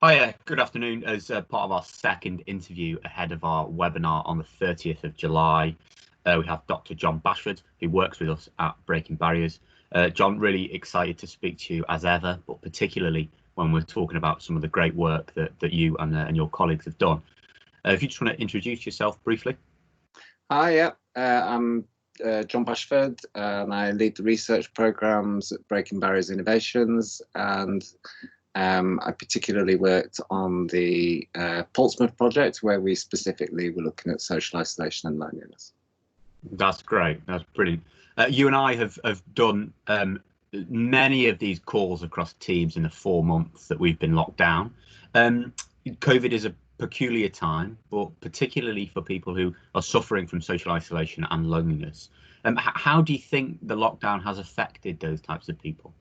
Hi, good afternoon. As part of our second interview ahead of our webinar on the 30th of July, we have Dr. Jon Bashford, who works with us at Breaking Barriers. John, really excited to speak to you as ever, but particularly when we're talking about some of the great work that you and your colleagues have done. If you just want to introduce yourself briefly. Hi, I'm Jon Bashford, and I lead the research programs at Breaking Barriers Innovations, and I particularly worked on the Portsmouth project, where we specifically were looking at social isolation and loneliness. That's great. That's brilliant. You and I have done many of these calls across teams in the 4 months that we've been locked down. COVID is a peculiar time, but particularly for people who are suffering from social isolation and loneliness. How do you think the lockdown has affected those types of people?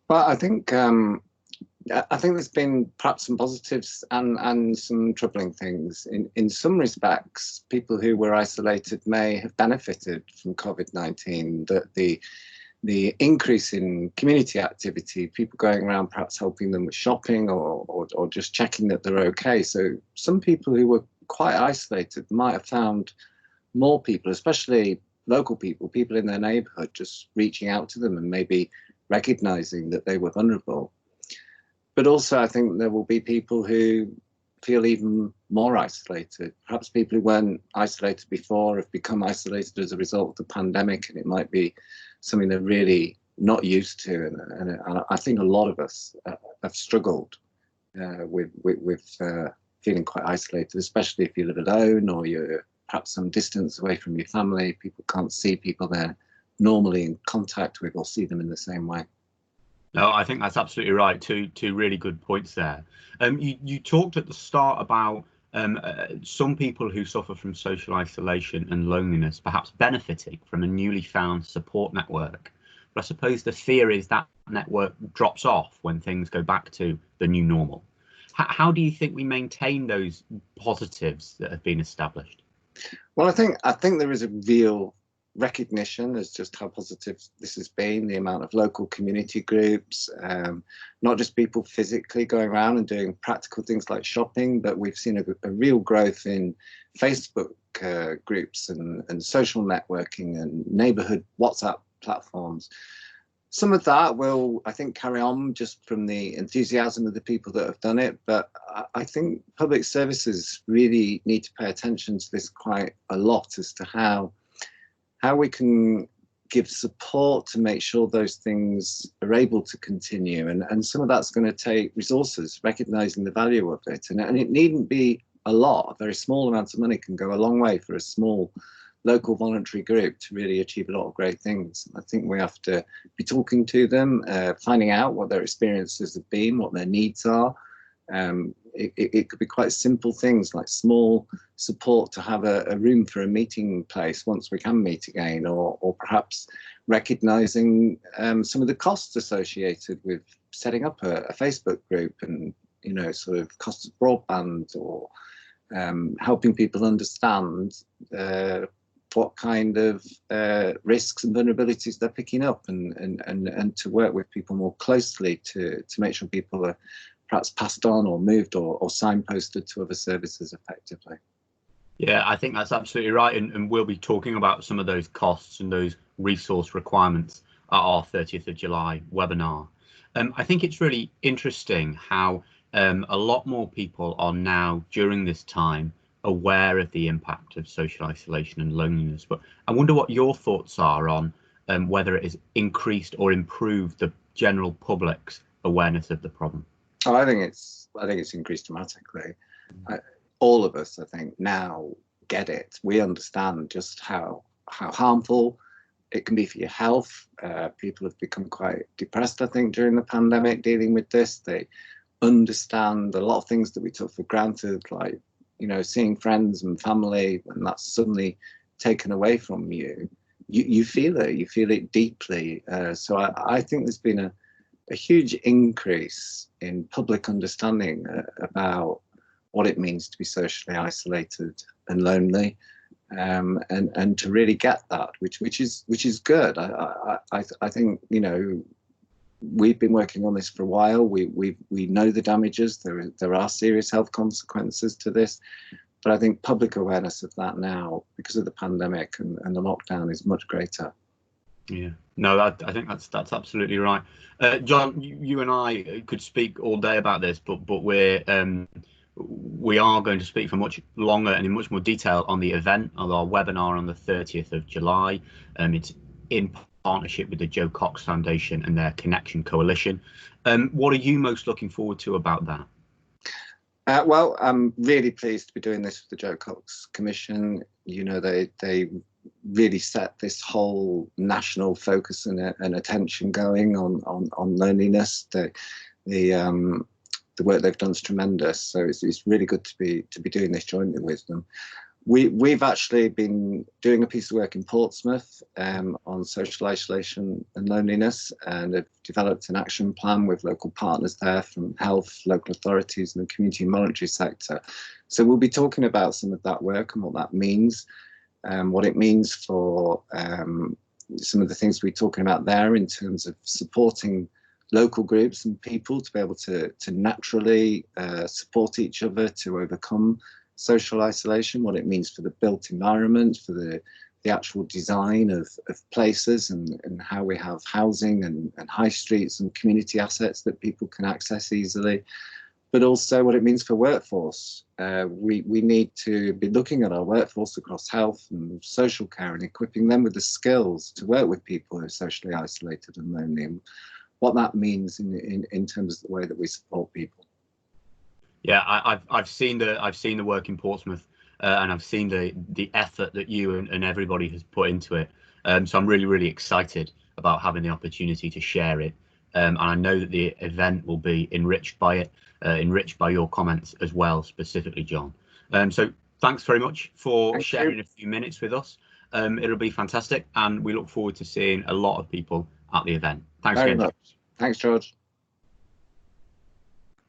Well, I think there's been perhaps some positives and some troubling things. In some respects, people who were isolated may have benefited from COVID-19, that the increase in community activity, people going around perhaps helping them with shopping or just checking that they're okay. So some people who were quite isolated might have found more people, especially local people in their neighborhood, just reaching out to them and maybe recognizing that they were vulnerable. But also, I think there will be people who feel even more isolated. Perhaps people who weren't isolated before have become isolated as a result of the pandemic, and it might be something they're really not used to. And I think a lot of us have struggled with feeling quite isolated, especially if you live alone or you're perhaps some distance away from your family. People can't see people they're normally in contact with or see them in the same way. No, I think that's absolutely right. Two really good points there. You talked at the start about some people who suffer from social isolation and loneliness perhaps benefiting from a newly found support network. But I suppose the fear is that network drops off when things go back to the new normal. How do you think we maintain those positives that have been established? Well, I think there is a real recognition as just how positive this has been, the amount of local community groups, not just people physically going around and doing practical things like shopping, but we've seen a real growth in Facebook groups and social networking and neighborhood WhatsApp platforms. Some of that will, I think, carry on just from the enthusiasm of the people that have done it. But I think public services really need to pay attention to this quite a lot as to how we can give support to make sure those things are able to continue. And some of that's going to take resources, recognizing the value of it. And it needn't be a lot. A very small amount of money can go a long way for a small local voluntary group to really achieve a lot of great things. I think we have to be talking to them, finding out what their experiences have been, what their needs are. It could be quite simple things like small support to have a room for a meeting place once we can meet again, or perhaps recognizing some of the costs associated with setting up a Facebook group, and sort of costs of broadband, or helping people understand what kind of risks and vulnerabilities they're picking up, and to work with people more closely to make sure people are perhaps passed on or moved or signposted to other services effectively. Yeah, I think that's absolutely right. And we'll be talking about some of those costs and those resource requirements at our 30th of July webinar. I think it's really interesting how a lot more people are now, during this time, aware of the impact of social isolation and loneliness. But I wonder what your thoughts are on whether it has increased or improved the general public's awareness of the problem. Oh, I think it's increased dramatically. All of us, I think, now get it. We understand just how harmful it can be for your health. People have become quite depressed, I think, during the pandemic dealing with this. They understand a lot of things that we took for granted, like seeing friends and family, when that's suddenly taken away from you. You feel it deeply. So I think there's been a huge increase in public understanding about what it means to be socially isolated and lonely, and to really get that, which is good. I think we've been working on this for a while. We know the damages. There are serious health consequences to this, but I think public awareness of that now, because of the pandemic and the lockdown, is much greater. Yeah, no, I think that's absolutely right. Jon, you and I could speak all day about this, but we are going to speak for much longer and in much more detail on the event, on our webinar on the 30th of July. It's in partnership with the Joe Cox Foundation and their Connection Coalition. What are you most looking forward to about that? Well, I'm really pleased to be doing this with the Joe Cox Commission. You know, they really set this whole national focus and attention going on loneliness. The work they've done is tremendous. So it's really good to be doing this jointly with them. We've actually been doing a piece of work in Portsmouth on social isolation and loneliness, and have developed an action plan with local partners there from health, local authorities and the community and voluntary sector. So we'll be talking about some of that work and what that means, what it means for some of the things we're talking about there in terms of supporting local groups and people to be able to naturally support each other to overcome social isolation, what it means for the built environment, for the actual design of places and how we have housing and high streets and community assets that people can access easily, but also what it means for workforce. We need to be looking at our workforce across health and social care and equipping them with the skills to work with people who are socially isolated and lonely, and what that means in terms of the way that we support people. Yeah, I've seen the work in Portsmouth, and I've seen the effort that you and everybody has put into it. So I'm really excited about having the opportunity to share it. And I know that the event will be enriched by it, enriched by your comments as well, specifically, Jon. So thanks very much for sharing a few minutes with us. It'll be fantastic, and we look forward to seeing a lot of people at the event. Thanks very again. much. Thanks, George.